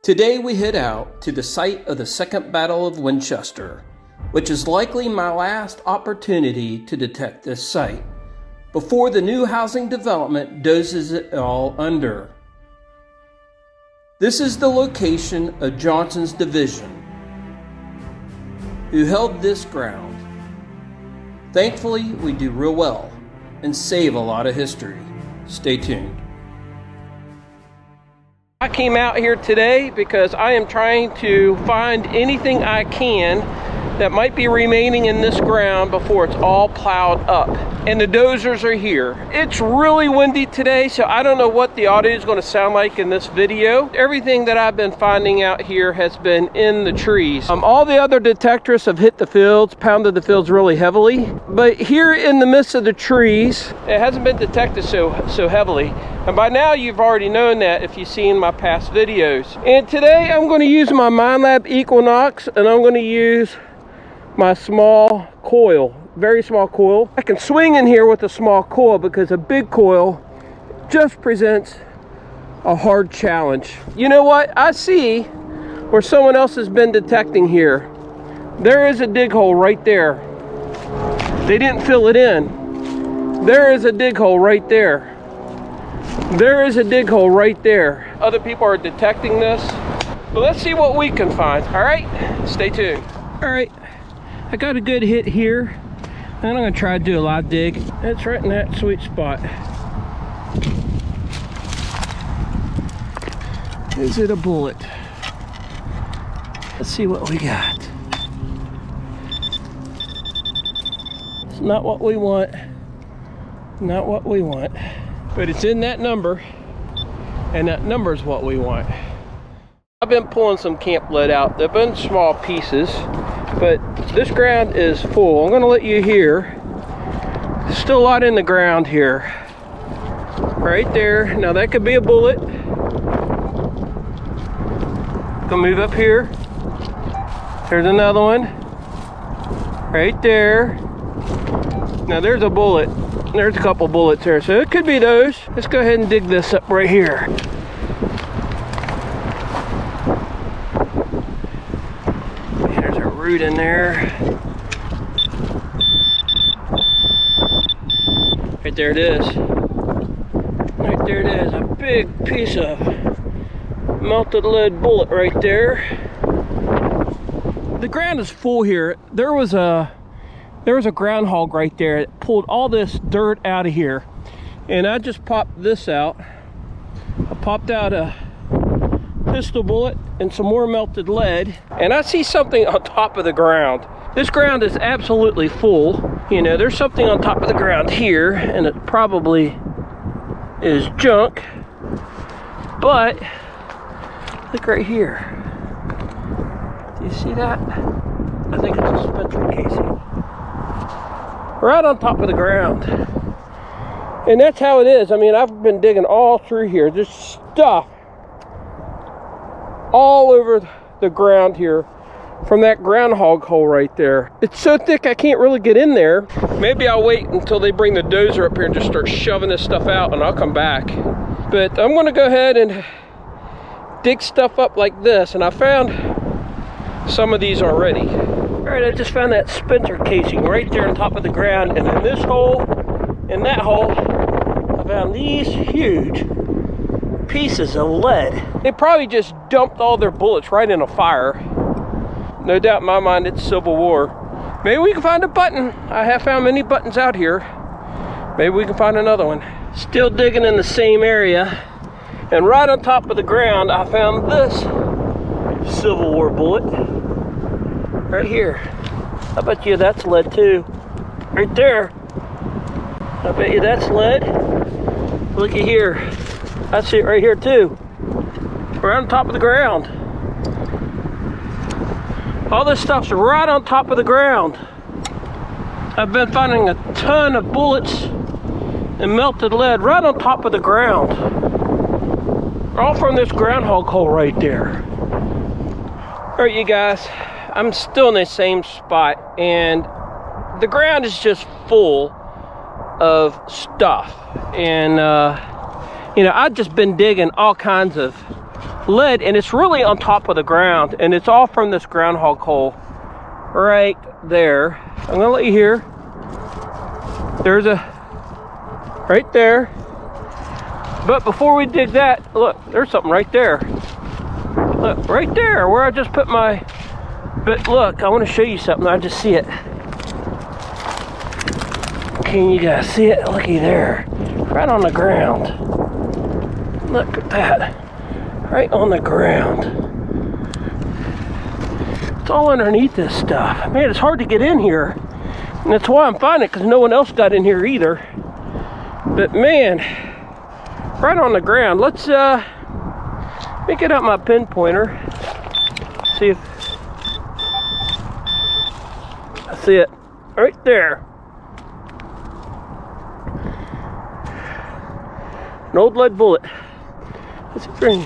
Today we head out to the site of the Second Battle of Winchester, which is likely my last opportunity to detect this site, before the new housing development dozes it all under. This is the location of Johnson's division, who held this ground. Thankfully, we do real well and save a lot of history. Stay tuned. I came out here today because I am trying to find anything I can that might be remaining in this ground before it's all plowed up. And the dozers are here. It's really windy today, so I don't know what the audio is going to sound like in this video. Everything that I've been finding out here has been in the trees. All the other detectors have hit the fields, pounded the fields really heavily. But here in the midst of the trees, it hasn't been detected so heavily. And by now you've already known that if you've seen my past videos. And today I'm going to use my MineLab Equinox, and I'm going to use my small coil, very small coil. I can swing in here with a small coil because a big coil just presents a hard challenge. You know what? I see where someone else has been detecting here. There is a dig hole right there. They didn't fill it in. There is a dig hole right there. There is a dig hole right there. Other people are detecting this. But let's see what we can find. All right, stay tuned. All right, I got a good hit here. And I'm gonna try to do a live dig. It's right in that sweet spot. Is it a bullet? Let's see what we got. It's not what we want. Not what we want. But it's in that number, and that number is what we want. I've been pulling some camp lead out. They've been small pieces, but this ground is full. I'm gonna let you hear. There's still a lot in the ground here. Right there. Now that could be a bullet. Gonna move up here. There's another one. Right there. Now there's a bullet. There's a couple bullets there, so it could be those. Let's go ahead and dig this up right here. There's a root in there. Right there it is. Right there it is. A big piece of melted lead bullet right there. The ground is full here. There was a groundhog right there that pulled all this dirt out of here, and I just popped this out. I popped out a pistol bullet and some more melted lead, and I see something on top of the ground. This ground is absolutely full. You know, there's something on top of the ground here, and it probably is junk, but look right here. Do you see that? I think it's a Spencer casing. Right on top of the ground. And that's how it is. I mean, I've been digging all through here. There's stuff all over the ground here from that groundhog hole right there. It's so thick I can't really get in there. Maybe I'll wait until they bring the dozer up here and just start shoving this stuff out, and I'll come back. But I'm gonna go ahead and dig stuff up like this, and I found some of these already. All right, I just found that Spencer casing right there on top of the ground, and in this hole, in that hole, I found these huge pieces of lead. They probably just dumped all their bullets right in a fire. No doubt in my mind it's Civil War. Maybe we can find a button. I have found many buttons out here. Maybe we can find another one. Still digging in the same area, and right on top of the ground I found this Civil War bullet. Right here. I bet you that's lead too. Right there. I bet you that's lead. Look at here. I see it right here too. Right on top of the ground. All this stuff's right on top of the ground. I've been finding a ton of bullets and melted lead right on top of the ground. All from this groundhog hole right there. All right, you guys. I'm still in the same spot, and the ground is just full of stuff. And you know, I've just been digging all kinds of lead, and it's really on top of the ground, and it's all from this groundhog hole right there. I'm gonna let you hear. There's a right there. But before we dig that, look, there's something right there. Look, right there where I just put my, but look, I want to show you something. I just see it. Can you guys see it? Looky there, right on the ground. Look at that, right on the ground. It's all underneath this stuff. Man, it's hard to get in here. And that's why I'm finding it, because no one else got in here either. But man, right on the ground. Let's let me get out my pinpointer. See if I see it right there. An old lead bullet. Let's bring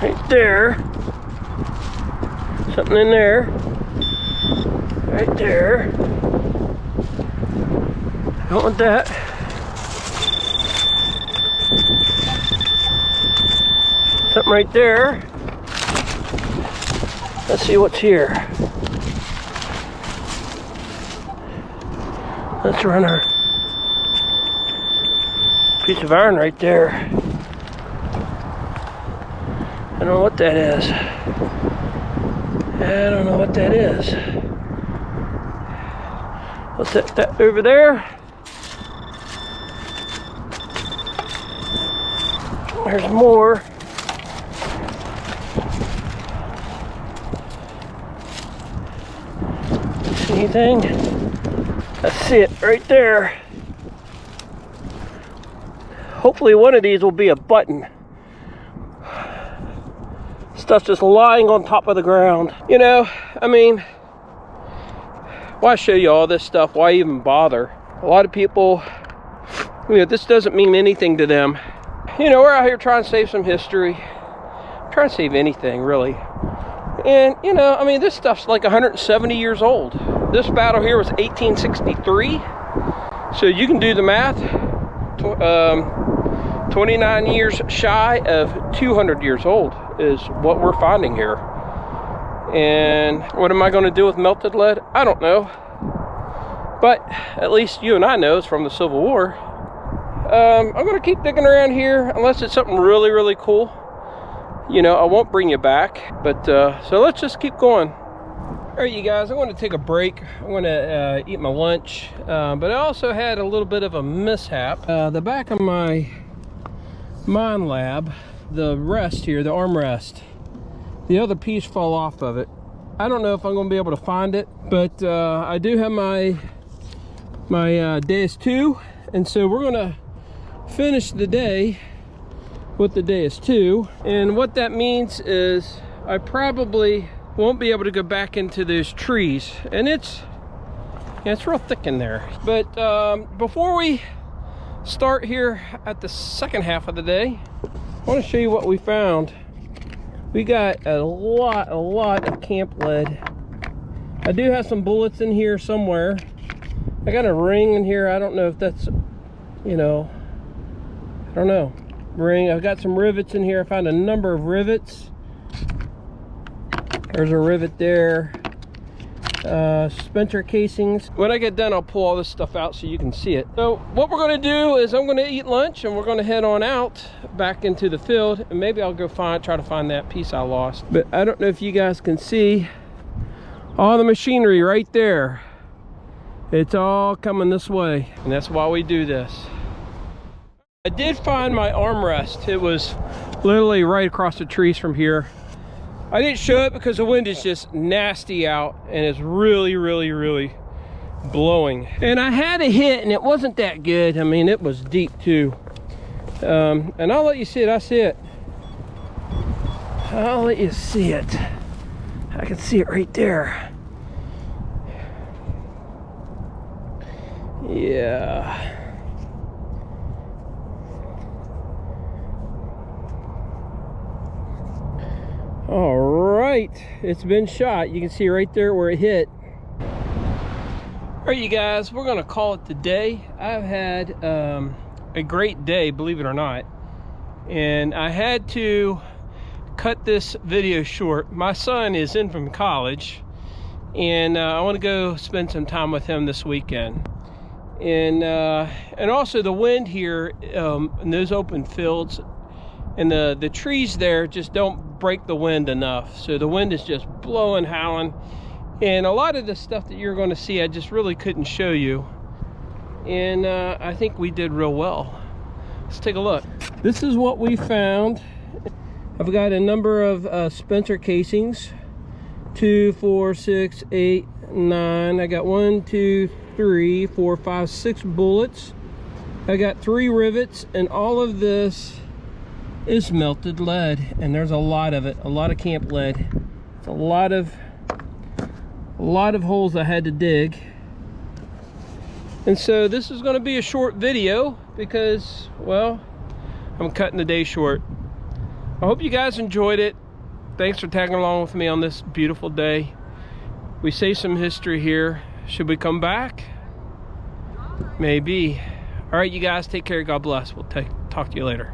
right there. Something in there. Right there. Don't want that. Something right there. Let's see what's here. Let's run our piece of iron right there. I don't know what that is. I don't know what that is. What's that over there? There's more. See anything? I see it right there. Hopefully one of these will be a button. Stuff's just lying on top of the ground. You know, I mean, why show you all this stuff? Why even bother? A lot of people, you know, this doesn't mean anything to them. You know, we're out here trying to save some history. Trying to save anything, really. And, you know, I mean, this stuff's like 170 years old. This battle here was 1863. So you can do the math. 29 years shy of 200 years old is what we're finding here. And what am I going to do with melted lead? I don't know. But at least you and I know it's from the Civil War. I'm going to keep digging around here unless it's something really, really cool. You know, I won't bring you back. But so let's just keep going. All right, you guys, I'm going to take a break. I'm going to eat my lunch. But I also had a little bit of a mishap. The back of my MineLab, the rest here, the armrest, the other piece fell off of it. I don't know if I'm going to be able to find it, but I do have my Deus 2, and so we're going to finish the day with the Deus 2. And what that means is I probably won't be able to go back into those trees, and it's real thick in there. But before we start here at the second half of the day, I want to show you what we found. We got a lot of camp lead. I do have some bullets in here somewhere. I got a ring in here. I don't know if that's, you know, I don't know. Ring. I've got some rivets in here. I found a number of rivets. There's a rivet there. Splinter casings. When I get done, I'll pull all this stuff out so you can see it. So what we're going to do is I'm going to eat lunch, and we're going to head on out back into the field, and maybe I'll go try to find that piece I lost. But I don't know if you guys can see all the machinery right there. It's all coming this way, and that's why we do this. I did find my armrest. It was literally right across the trees from here. I didn't show it because the wind is just nasty out, and it's really blowing. And I had a hit, and it wasn't that good. I mean, it was deep too. And I'll let you see it. I see it. I'll let you see it. I can see it right there. Yeah. All right, it's been shot. You can see right there where it hit. All right, you guys, we're gonna call it the day. I've had a great day, believe it or not. And I had to cut this video short. My son is in from college, and I want to go spend some time with him this weekend. And also the wind here in those open fields, and the trees there just don't break the wind enough. So the wind is just blowing, howling. And a lot of the stuff that you're going to see, I just really couldn't show you. And I think we did real well. Let's take a look. This is what we found. I've got a number of Spencer casings. 2, 4, 6, 8, 9. I got 1, 2, 3, 4, 5, 6 bullets. I got 3 rivets, and all of this is melted lead, and there's a lot of it, a lot of camp lead. It's a lot of holes I had to dig. And so this is going to be a short video because, well, I'm cutting the day short. I hope you guys enjoyed it. Thanks for tagging along with me on this beautiful day. We saved some history here. Should we come back? Maybe. All right, you guys, take care. God bless. We'll talk to you later.